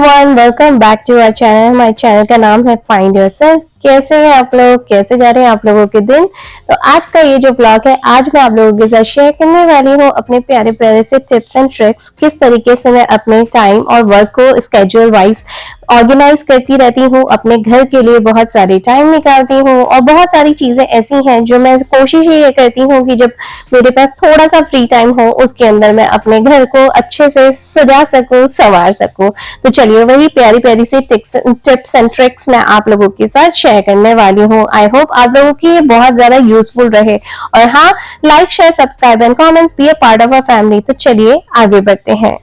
Everyone, welcome back to our channel. हमारे channel का नाम है फाइंड योरसेल्फ। कैसे हैं आप लोग, कैसे जा रहे हैं आप लोगों के दिन। तो आज का ये जो ब्लॉग है, आज मैं आप लोगों के साथ शेयर करने वाली हूँ अपने प्यारे प्यारे से टिप्स एंड ट्रिक्स, किस तरीके से मैं अपने टाइम और वर्क को स्केड्यूल वाइज ऑर्गेनाइज करती रहती हूँ। अपने घर के लिए बहुत सारे टाइम निकालती हूँ और बहुत सारी चीजें ऐसी हैं जो मैं कोशिश ये करती हूँ कि जब मेरे पास थोड़ा सा फ्री टाइम हो उसके अंदर मैं अपने घर को अच्छे से सजा सकूं, संवार सकूं। तो चलिए वही प्यारी प्यारी सी टिप्स एंड ट्रिक्स मैं आप लोगों के साथ शेयर करने वाली हूँ। आई होप आप लोगों की ये बहुत ज्यादा यूजफुल रहे। और हाँ, like share subscribe and comments be a part of our family. तो चलिए आगे बढ़ते हैं।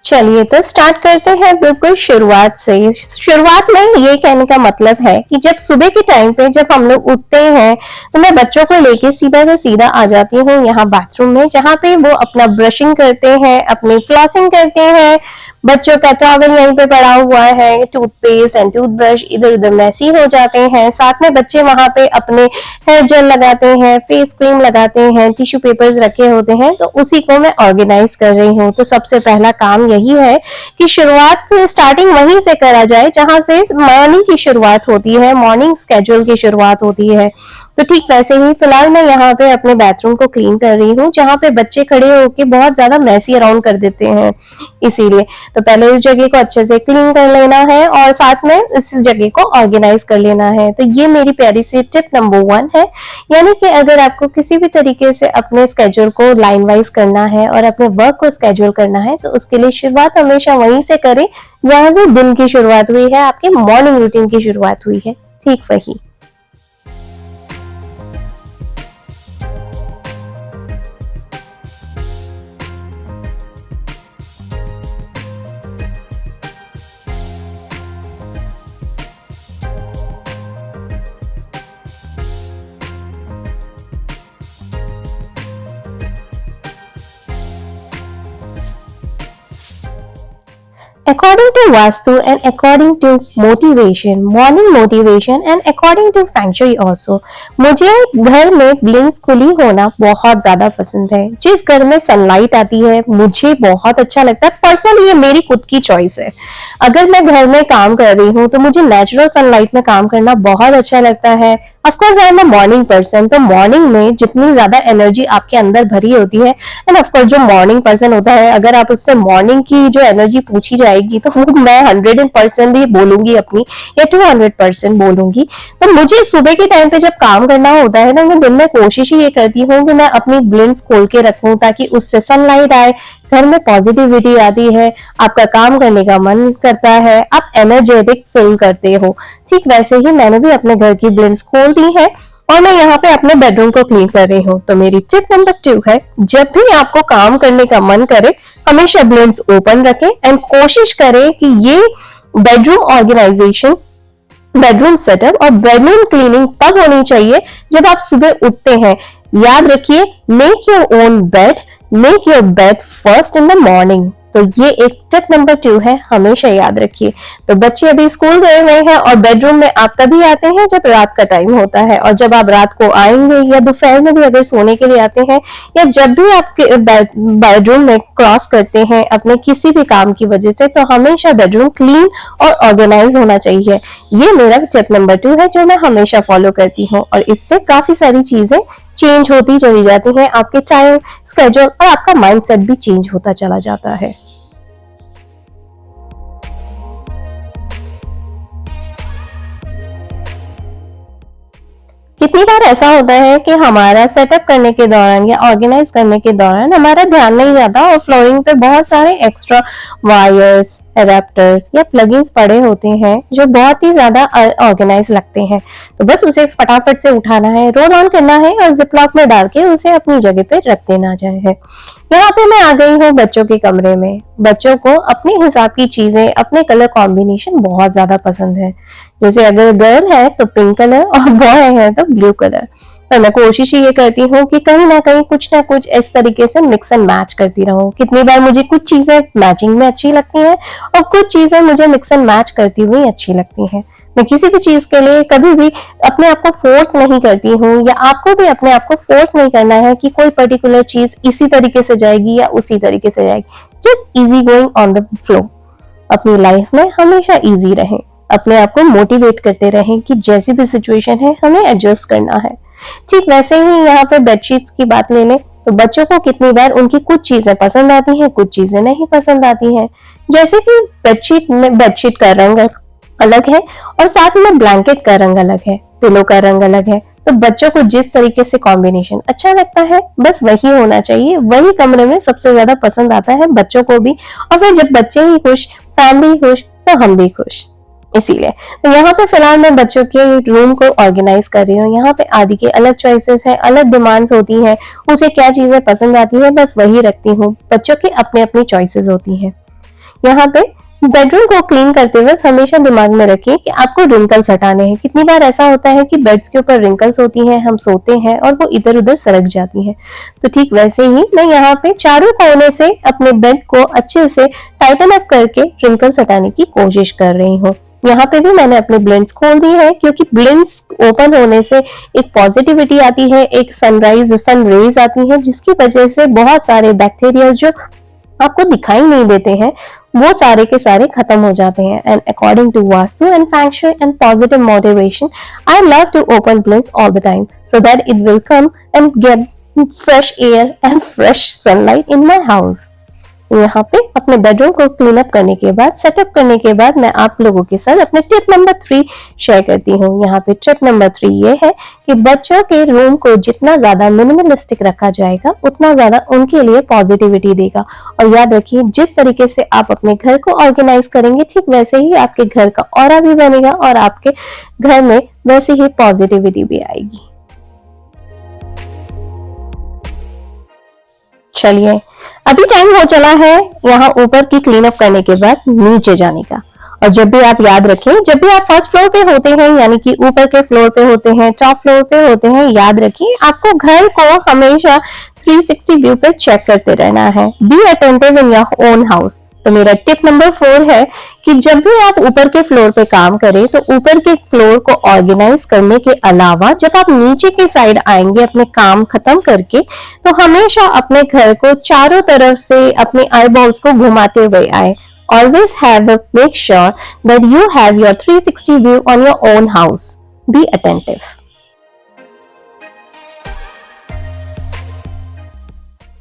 चलिए तो स्टार्ट करते हैं बिल्कुल शुरुआत से। शुरुआत में ये कहने का मतलब है कि जब सुबह के टाइम पे जब हम लोग उठते हैं तो मैं बच्चों को लेके सीधा से सीधा आ जाती हूँ यहाँ बाथरूम में, जहाँ पे वो अपना ब्रशिंग करते हैं, अपनी फ्लॉसिंग करते हैं। बच्चों का टॉवल यहीं पे पड़ा हुआ है, टूथपेस्ट एंड टूथब्रश इधर उधर मैसी हो जाते हैं। साथ में बच्चे वहां पे अपने हेयर जेल लगाते हैं, फेस क्रीम लगाते हैं, टिश्यू पेपर्स रखे होते हैं। तो उसी को मैं ऑर्गेनाइज कर रही हूँ। तो सबसे पहला काम यही है कि शुरुआत स्टार्टिंग वहीं से करा जाए जहां से मॉर्निंग की शुरुआत होती है, मॉर्निंग स्केड्यूल की शुरुआत होती है। तो ठीक वैसे ही फिलहाल मैं यहाँ पे अपने बाथरूम को क्लीन कर रही हूँ, जहाँ पे बच्चे खड़े होके बहुत ज्यादा मैसी अराउंड कर देते हैं। इसीलिए तो पहले इस जगह को अच्छे से क्लीन कर लेना है और साथ में इस जगह को ऑर्गेनाइज कर लेना है। तो ये मेरी प्यारी सी टिप नंबर 1 है। यानी कि अगर आपको किसी भी तरीके से अपने स्केड्यूल को लाइन वाइज करना है और अपने वर्क को स्केड्यूल करना है, तो उसके लिए शुरुआत हमेशा वहीं से करें जहां से दिन की शुरुआत हुई है, आपके मॉर्निंग रूटीन की शुरुआत हुई है, ठीक वही। According to Vastu and according to motivation, morning motivation and according to Feng Shui also, मुझे घर में ब्लिंक्स खुली होना बहुत ज्यादा पसंद है। जिस घर में सनलाइट आती है मुझे बहुत अच्छा लगता है। पर्सनली ये मेरी खुद की चॉइस है। अगर मैं घर में काम कर रही हूँ तो मुझे नेचुरल सनलाइट में काम करना बहुत अच्छा लगता है। Of course I am a morning person, तो मॉर्निंग में जितनी ज्यादा एनर्जी आपके अंदर भरी होती है, एंड ऑफकोर्स जो मॉर्निंग पर्सन होता है, अगर आप उससे मॉर्निंग की जो एनर्जी पूछी जाएगी तो वो मैं 100% ही बोलूंगी अपनी, या 200% बोलूंगी। तो मुझे सुबह के टाइम पे जब काम करना होता है ना, मैं दिन में कोशिश ही ये करती हूँ कि मैं अपनी ब्लिंक्स खोल के रखूं ताकि उससे सनलाइट आए, घर में पॉजिटिविटी आती है, आपका काम करने का मन करता है, आप एनर्जेटिक फील करते हो। ठीक वैसे ही मैंने भी अपने घर की ब्लिंड्स खोल दी है और मैं यहाँ पे अपने बेडरूम को क्लीन कर रही हूँ। तो मेरी टिप नंबर 2 है, जब भी आपको काम करने का मन करे हमेशा ब्लिंड्स ओपन रखें एंड कोशिश करें कि ये बेडरूम ऑर्गेनाइजेशन, बेडरूम सेटअप और बेडरूम क्लीनिंग तब होनी चाहिए जब आप सुबह उठते हैं। याद रखिए, make your own bed, make your bed first in the morning. तो ये एक टिप नंबर 2 है, हमेशा याद रखिए। तो बच्चे अभी स्कूल गए हुए हैं और बेडरूम में आप तभी आते हैं जब रात का टाइम होता है, और जब आप रात को आएंगे या दोपहर में भी अगर सोने के लिए आते हैं, या जब भी आपके बेडरूम में क्रॉस करते हैं अपने किसी भी काम की वजह से, तो हमेशा बेडरूम क्लीन और ऑर्गेनाइज होना चाहिए। ये मेरा टिप नंबर 2 है जो मैं हमेशा फॉलो करती हूँ, और इससे काफी सारी चीजें चेंज होती चली जाती हैं। आपके टाइम स्केड्यूल और आपका माइंडसेट भी चेंज होता चला जाता है। कितनी बार ऐसा होता है कि हमारा सेटअप करने के दौरान या ऑर्गेनाइज करने के दौरान हमारा ध्यान नहीं जाता और फ्लोरिंग पे बहुत सारे एक्स्ट्रा वायर्स, एडेप्टर्स या प्लगइन्स पड़े होते हैं जो बहुत ही ज्यादा ऑर्गेनाइज लगते हैं। तो बस उसे फटाफट से उठाना है, रोल ऑन करना है और जिपलॉक में डाल के उसे अपनी जगह पे रख देना है। यहाँ पे मैं आ गई हूँ बच्चों के कमरे में। बच्चों को अपने हिसाब की चीजें, अपने कलर कॉम्बिनेशन बहुत ज्यादा पसंद है। जैसे अगर गर्ल है तो पिंक कलर और बॉय है तो ब्लू कलर। पर मैं कोशिश ये करती हूँ कि कहीं ना कहीं कुछ ना कुछ इस तरीके से मिक्स एंड मैच करती रहूं। कितनी बार मुझे कुछ चीजें मैचिंग में अच्छी लगती हैं और कुछ चीजें मुझे मिक्स एंड मैच करती हुई अच्छी लगती हैं। मैं किसी भी चीज के लिए कभी भी अपने आप को फोर्स नहीं करती हूँ, या आपको भी अपने आप को फोर्स नहीं करना है कि कोई पर्टिकुलर चीज इसी तरीके से जाएगी या उसी तरीके से जाएगी। Just easy going on the flow. अपनी लाइफ में हमेशा इजी रहें, अपने आप को मोटिवेट करते रहें कि जैसी भी सिचुएशन है हमें एडजस्ट करना है। ठीक वैसे ही यहाँ पे बेडशीट्स की बात ले लें तो बच्चों को कितनी बार उनकी कुछ चीजें पसंद आती हैं, कुछ चीजें नहीं पसंद आती हैं। जैसे कि बेडशीट का रंग अलग है और साथ में ब्लैंकेट का रंग अलग है, पिलो का रंग अलग है, तो बच्चों को जिस तरीके से कॉम्बिनेशन अच्छा लगता है बस वही होना चाहिए, वही कमरे में सबसे ज्यादा पसंद आता है बच्चों को भी। और फिर जब बच्चे ही खुश, फैमिली खुश, तो हम भी खुश। इसीलिए तो यहाँ पे फिलहाल मैं बच्चों के रूम को ऑर्गेनाइज कर रही हूँ। यहाँ पे आदि के अलग चॉइसेस हैं, अलग डिमांड्स होती हैं, उसे क्या चीजें पसंद आती है बस वही रखती हूँ। बच्चों की अपनी अपनी चॉइसेस होती हैं। यहाँ पे बेडरूम को क्लीन करते वक्त हमेशा दिमाग में रखिए कि आपको रिंकल्स हटाने हैं। कितनी बार ऐसा होता है कि बेड्स के ऊपर रिंकल्स होती हैं, हम सोते हैं और वो इधर उधर सरक जाती हैं। तो ठीक वैसे ही मैं यहाँ पे चारों कोने से अपने बेड को अच्छे से टाइटन अप करके रिंकल्स हटाने की कोशिश कर रही हूँ। यहाँ पे भी मैंने अपने ब्लिंड्स खोल दी है, क्योंकि ब्लिंड्स ओपन होने से एक पॉजिटिविटी आती है, एक सनराइज सन रेज आती है, जिसकी वजह से बहुत सारे बैक्टीरिया जो आपको दिखाई नहीं देते हैं वो सारे के सारे खत्म हो जाते हैं। And according to vastu and feng shui and positive motivation, I love to open blinds all the time so that it will come and get fresh air and fresh sunlight in my house. यहाँ पे अपने bedroom को clean up करने के बाद, setup करने के बाद, मैं आप लोगों के साथ अपने टिप नंबर 3 शेयर करती हूँ। यहाँ पे टिप नंबर 3 ये है कि बच्चों के रूम को जितना ज्यादा मिनिमलिस्टिक रखा जाएगा उतना ज्यादा उनके लिए पॉजिटिविटी देगा। और याद रखिए, जिस तरीके से आप अपने घर को ऑर्गेनाइज करेंगे ठीक वैसे ही आपके घर का ऑरा भी बनेगा और आपके घर में वैसे ही पॉजिटिविटी भी आएगी। चलिए, अभी टाइम हो चला है यहाँ ऊपर की क्लीन अप करने के बाद नीचे जाने का। और जब भी आप याद रखें, जब भी आप फर्स्ट फ्लोर पे होते हैं, यानी कि ऊपर के फ्लोर पे होते हैं, टॉप फ्लोर पे होते हैं, याद रखिए आपको घर को हमेशा 360 व्यू पे चेक करते रहना है। Be attentive in your own house. तो मेरा टिप नंबर 4 है कि जब भी आप ऊपर के फ्लोर पे काम करें तो ऊपर के फ्लोर को ऑर्गेनाइज करने के अलावा जब आप नीचे की साइड आएंगे अपने काम खत्म करके, तो हमेशा अपने घर को चारों तरफ से अपने आईबॉल्स को घुमाते हुए आए। Always make sure that you have your 360 view on your own house. Be attentive.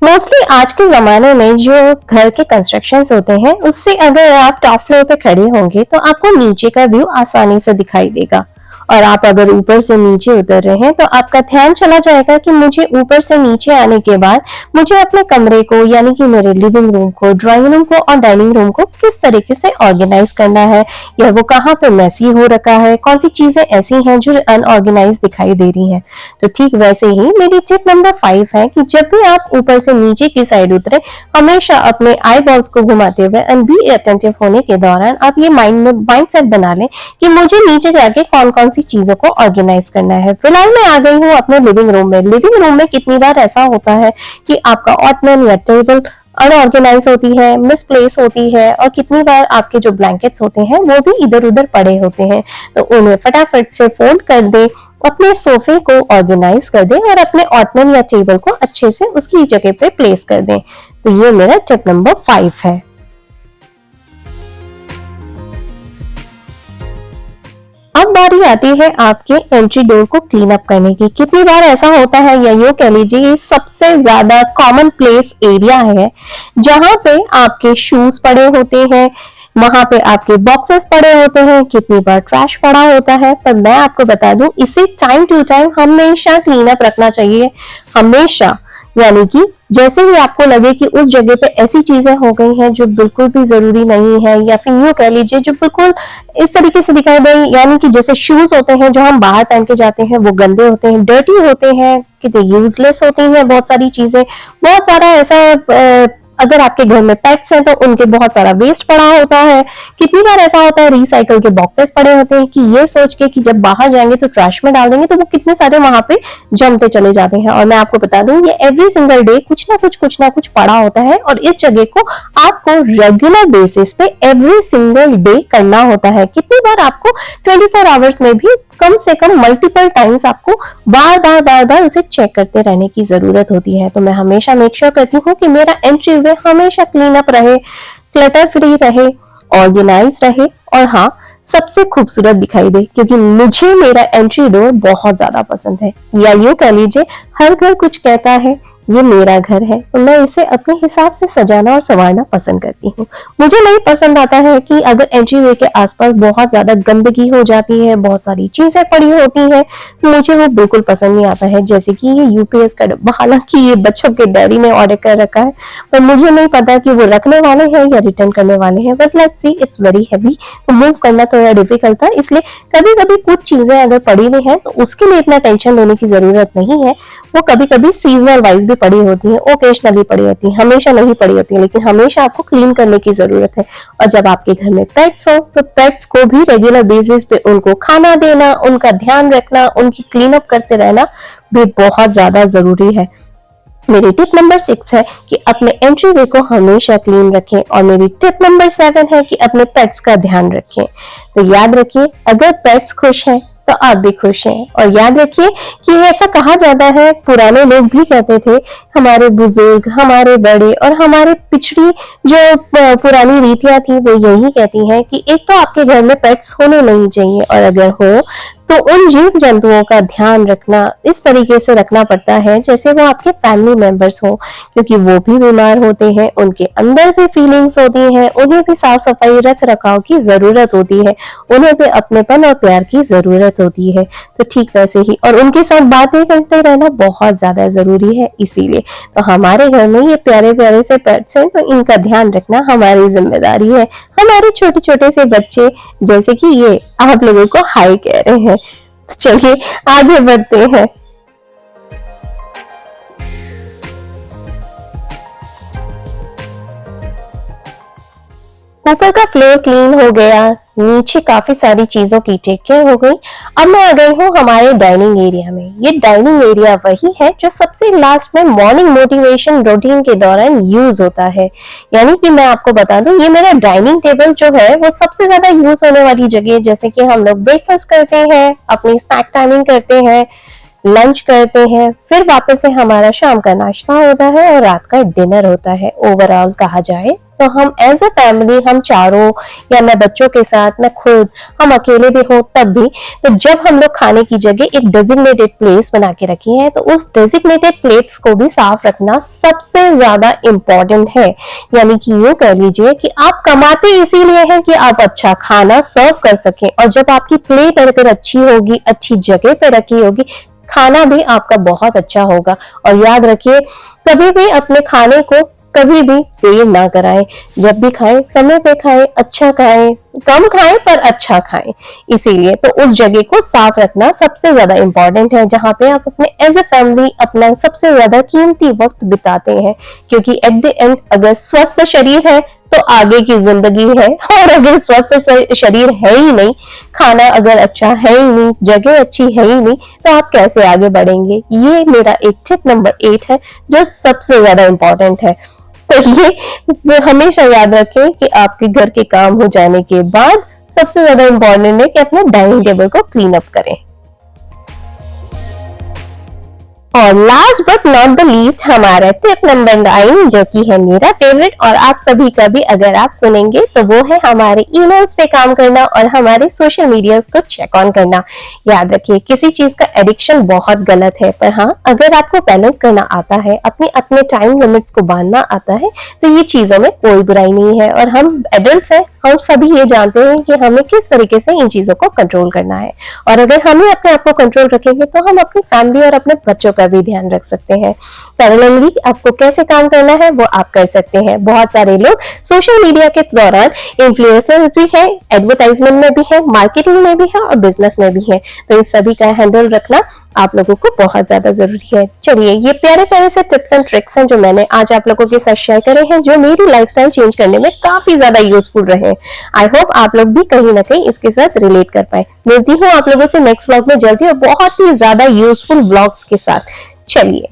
Mostly आज के जमाने में जो घर के कंस्ट्रक्शंस होते हैं उससे अगर आप टॉप फ्लोर पे खड़े होंगे तो आपको नीचे का व्यू आसानी से दिखाई देगा। और आप अगर ऊपर से नीचे उतर रहे हैं तो आपका ध्यान चला जाएगा कि मुझे ऊपर से नीचे आने के बाद मुझे अपने कमरे को, यानी कि मेरे लिविंग रूम को, ड्राइंग रूम को और डाइनिंग रूम को किस तरीके से ऑर्गेनाइज करना है, या वो कहाँ पे मैसी हो रखा है, कौन सी चीजें ऐसी हैं जो अनऑर्गेनाइज दिखाई दे रही हैं। तो ठीक वैसे ही मेरी टिप नंबर 5 है कि जब भी आप ऊपर से नीचे की साइड उतरे, हमेशा अपने आई बॉल्स को घुमाते हुए एंड बी अटेंटिव होने के दौरान आप ये माइंड सेट बना लें कि मुझे नीचे जाके कौन कौन सी चीजों को ऑर्गेनाइज करना है। फिलहाल मैं आ गई हूँ अपने लिविंग रूम में। लिविंग रूम में कितनी बार ऐसा होता है कि आपका ऑटमन या टेबल अनऑर्गेनाइज होती है, मिसप्लेस होती है, और कितनी बार आपके जो ब्लैंकेट्स होते हैं वो भी इधर उधर पड़े होते हैं। तो उन्हें फटाफट से फोल्ड कर दे, अपने सोफे को ऑर्गेनाइज कर दे और अपने ऑटमन या टेबल को अच्छे से उसकी जगह पे प्लेस कर दे। तो ये मेरा टिप नंबर 5 है। अब बारी आती है आपके एंट्री डोर को क्लीन अप करने की। कितनी बार ऐसा होता है, या यूं कह लीजिए सबसे ज्यादा कॉमन प्लेस एरिया है जहां पे आपके शूज पड़े होते हैं, वहां पे आपके बॉक्सेस पड़े होते हैं, कितनी बार ट्रैश पड़ा होता है। पर मैं आपको बता दूं, इसे टाइम टू टाइम हमेशा क्लीन अप रखना चाहिए, हमेशा। यानी कि जैसे ही आपको लगे कि उस जगह पे ऐसी चीजें हो गई हैं जो बिल्कुल भी जरूरी नहीं है, या फिर यूं कह लीजिए जो बिल्कुल इस तरीके से दिखाई दे, यानी कि जैसे शूज होते हैं जो हम बाहर पहन के जाते हैं वो गंदे होते हैं, डर्टी होते हैं, कितने यूजलेस होती हैं बहुत सारी चीजें, बहुत सारा ऐसा अगर आपके घर में पेट्स हैं तो उनके बहुत सारा वेस्ट पड़ा होता है। कितनी बार ऐसा होता है रिसाइकल के बॉक्सेस पड़े होते हैं कि ये सोच के कि जब बाहर जाएंगे तो ट्रैश में डाल देंगे, तो वो कितने सारे वहां पे जमते चले जाते हैं। और मैं आपको बता दूं ये एवरी सिंगल डे कुछ ना कुछ पड़ा होता है, और इस जगह को आपको रेगुलर बेसिस पे एवरी सिंगल डे करना होता है। कितनी बार आपको 24 आवर्स में भी कम से कम मल्टीपल टाइम्स आपको बार बार उसे चेक करते रहने की जरूरत होती है। तो मैं हमेशा मेक श्योर करती हूँ कि मेरा एंट्री वे हमेशा क्लीन अप रहे, क्लटर फ्री रहे, ऑर्गेनाइज रहे, और हाँ, सबसे खूबसूरत दिखाई दे, क्योंकि मुझे मेरा एंट्री डोर बहुत ज्यादा पसंद है। या यूं कह लीजिए, हर घर कुछ कहता है, ये मेरा घर है, तो मैं इसे अपने हिसाब से सजाना और संवारना पसंद करती हूँ। मुझे नहीं पसंद आता है कि अगर एंट्री वे के आसपास बहुत ज्यादा गंदगी हो जाती है, बहुत सारी चीजें पड़ी होती हैं, मुझे वो बिल्कुल पसंद नहीं आता है। जैसे कि ये यूपीएस का डब्बा, हालांकि ये बच्चों के डैडी ने ऑर्डर कर रखा है, पर मुझे नहीं पता कि वो रखने वाले हैं या रिटर्न करने वाले हैं। But let's see, it's very heavy, तो मूव करना थोड़ा डिफिकल्ट था। इसलिए कभी कभी कुछ चीजें अगर पड़ी हुई है तो उसके लिए इतना टेंशन लेने की जरूरत नहीं है। वो कभी कभी सीजनल वाइज भी पड़ी होती है, ओकेजनली पड़ी होती है, हमेशा नहीं पड़ी होती है, लेकिन हमेशा आपको क्लीन करने की जरूरत है। और जब आपके घर में पेट्स हो तो पेट्स को भी रेगुलर बेसिस पे उनको खाना देना, उनका ध्यान रखना, उनकी क्लीन अप करते रहना भी बहुत ज्यादा जरूरी है। मेरी टिप नंबर 6 है कि अपने एंट्री वे को हमेशा क्लीन रखें, और मेरी टिप नंबर 7 है कि अपने पेट्स का ध्यान रखें। तो याद रखिए, अगर पेट्स खुश हैं तो आप भी खुश हैं। और याद रखिए कि ऐसा कहा जाता है, पुराने लोग भी कहते थे, हमारे बुजुर्ग, हमारे बड़े और हमारे पिछड़ी जो पुरानी रीतियां थी वो यही कहती हैं कि एक तो आपके घर में पेट्स होने नहीं चाहिए, और अगर हो तो उन जीव जंतुओं का ध्यान रखना इस तरीके से रखना पड़ता है जैसे वो आपके फैमिली मेंबर्स हो, क्योंकि वो भी बीमार होते हैं, उनके अंदर भी फीलिंग्स होती हैं, उन्हें भी साफ सफाई रख रखाव की जरूरत होती है, उन्हें भी अपनेपन और प्यार की जरूरत होती है। तो ठीक वैसे ही, और उनके साथ बातें करते रहना बहुत ज्यादा जरूरी है। इसीलिए तो हमारे घर में ये प्यारे प्यारे से पेट्स हैं, तो इनका ध्यान रखना हमारी जिम्मेदारी है। हमारे छोटे छोटे से बच्चे, जैसे कि ये आप लोगों को हाय कह रहे हैं। तो चलिए आगे बढ़ते हैं। ऊपर का फ्लोर क्लीन हो गया, नीचे काफी सारी चीजों की टेक केयर हो गई। अब मैं आ गई हूँ हमारे डाइनिंग एरिया में। ये डाइनिंग एरिया वही है जो सबसे लास्ट में मॉर्निंग मोटिवेशन रूटीन के दौरान यूज होता है। यानी कि मैं आपको बता दूं, ये मेरा डाइनिंग टेबल जो है वो सबसे ज्यादा यूज होने वाली जगह है। जैसे कि हम लोग ब्रेकफास्ट करते हैं, अपनी स्नैक टाइमिंग करते हैं, लंच करते हैं, फिर वापस से हमारा शाम का नाश्ता होता है और रात का डिनर होता है। ओवरऑल कहा जाए तो हम एज अ फैमिली, हम चारों, या मैं बच्चों के साथ, मैं खुद, हम अकेले भी हो तब भी, तो जब हम लोग खाने की जगह एक डेजिग्नेटेड प्लेस बना के रखी है, तो उस डेजिग्नेटेड प्लेट्स को भी साफ रखना सबसे ज्यादा इम्पोर्टेंट है। यानी कि यूं कह लीजिए कि आप कमाते इसीलिए हैं कि आप अच्छा खाना सर्व कर सकें, और जब आपकी प्लेट अगर अच्छी होगी, अच्छी जगह पे रखी होगी, खाना भी आपका बहुत अच्छा होगा। और याद रखिए, कभी भी अपने खाने को कभी भी देर ना कराएं। जब भी खाएं समय पे खाएं, अच्छा खाएं, कम खाएं पर अच्छा खाएं। इसीलिए तो उस जगह को साफ रखना सबसे ज्यादा इंपॉर्टेंट है, जहां पे आप अपने एज ए फैमिली अपना सबसे ज्यादा कीमती वक्त बिताते हैं। क्योंकि एट द एंड अगर स्वस्थ शरीर है तो आगे की जिंदगी है, और अगर स्वस्थ शरीर है ही नहीं, खाना अगर अच्छा है ही नहीं, जगह अच्छी है ही नहीं, तो आप कैसे आगे बढ़ेंगे। ये मेरा एक टिप नंबर 8 है जो सबसे ज्यादा इंपॉर्टेंट है। तो ये हमेशा याद रखें कि आपके घर के काम हो जाने के बाद सबसे ज्यादा इंपॉर्टेंट है कि अपने डाइनिंग टेबल को क्लीन अप करें। और last but not the least हमारा टिप नंबर 9, जो कि है मेरा फेवरेट और आप सभी का भी अगर आप सुनेंगे तो वो है हमारे ईमेल्स पे काम करना और हमारे सोशल मीडियाज को चेक ऑन करना। याद रखिए, किसी चीज का एडिक्शन बहुत गलत है, पर हाँ, अगर आपको बैलेंस करना आता है, अपने टाइम लिमिट्स को बांधना आता है, तो ये चीजों में कोई बुराई नहीं है। और हम एडल्ट्स हैं, हम सभी ये जानते हैं कि हमें किस तरीके से इन चीजों को कंट्रोल करना है। और अगर हम ही अपने आप को कंट्रोल रखेंगे तो हम अपनी फैमिली और अपने बच्चों का भी ध्यान रख सकते हैं। पैरेलली आपको कैसे काम करना है वो आप कर सकते हैं। बहुत सारे लोग सोशल मीडिया के दौरान इन्फ्लुएंसर्स भी है, एडवर्टाइजमेंट में भी है, मार्केटिंग में भी है और बिजनेस में भी है। तो इन सभी का हैंडल रखना आप लोगों को बहुत ज्यादा जरूरी है। चलिए, ये प्यारे प्यारे से टिप्स एंड ट्रिक्स हैं जो मैंने आज आप लोगों के साथ शेयर करे हैं, जो मेरी लाइफस्टाइल चेंज करने में काफी ज्यादा यूजफुल रहे। आई होप आप लोग भी कहीं ना कहीं इसके साथ रिलेट कर पाए। मिलती हूँ आप लोगों से नेक्स्ट व्लॉग में जल्दी और बहुत ही ज्यादा यूजफुल व्लॉग्स के साथ। चलिए।